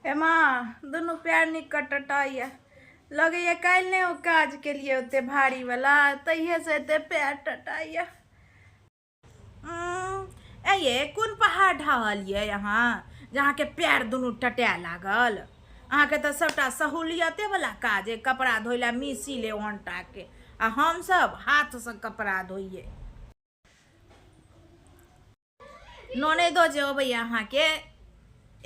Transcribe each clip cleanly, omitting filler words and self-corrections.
एमा दुनू पैर निक टटाइया लगे कल नहीं वो काज के लिए उते भारी वाला तहिए से एते पैर टटाइया। ये कौन पहाड़ ढाल ये यहाँ जहाँ के पैर दुनू टटा लागल। अहाँ के तो सबटा सहूलियते वाला काज है, कपड़ा धोइला मिसी ले ओंटा के आ हम सब हाथ से कपड़ा धोइए। ननदो जे अबै अहाँ के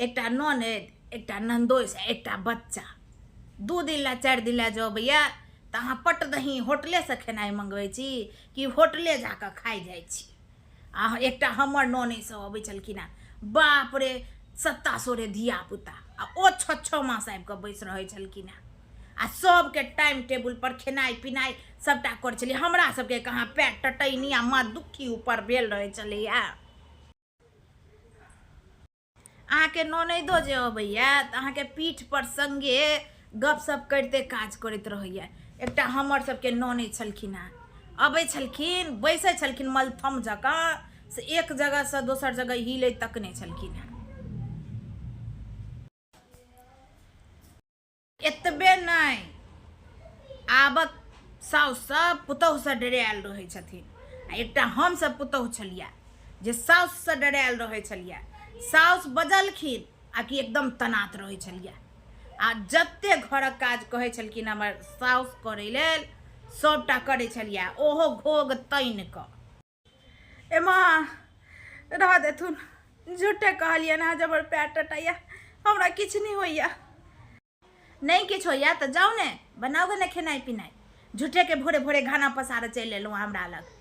एकटा ननद एकटा नंदोस एकटा बच्चा 2 दिन ला 4 दिन ला जो अबैया तो अहाँ पट दही होटले से खेनाइ मंगबै छी कि होटले जाकर खाइ जाइ छी। आ एकटा हमर ननै सब अबै छलखिन आ बाप रे 700 धिया पुता आ ओ 6 मास आबि कऽ बैस रहै छलखिन आ सबके टाइम टेबुल पर खेनाइ पिनाइ सबटा करै छलियै। हमरा सबके कहाँ पैर टटैनी आ माँ दुखी ऊपर भेल रहै छलैया। अहाँ के ननैदो जे अबैया तऽ अहाँ के पीठ पर संगे गपशप करते काज करैत रहैया। एकटा हमर सबके ननैद छलखिन अबै छलखिन बैसै छलखिन मलथम जकाँ से एक जगह से दोसर जगह हिले तक नहीं छलखिन। एतबे नहीं आबक साउस सब पुतहु से डरायल रहै छथिन आ एकटा हम सब पुतहु छलिया जे साउस से डरायल रहै छलिया। साउस बजलखिन आ कि एकदम तनात रहै छलिया आ जते घरक काज कहै छलखिन हमर साउस करै लेल सबटा करै छलिया ओहो घोग तैन कऽ। एमा रह देथुन झूठे कहलिए ना जबर पैर टटाइया हमरा किछ नहीं होइया। नहीं किछ होइया तो जाओ ने बनाओगे ने खेनाइ पिनाइ झूठे के भोरे भोरे खाना पसार चलि एलहुँ हमरा लग।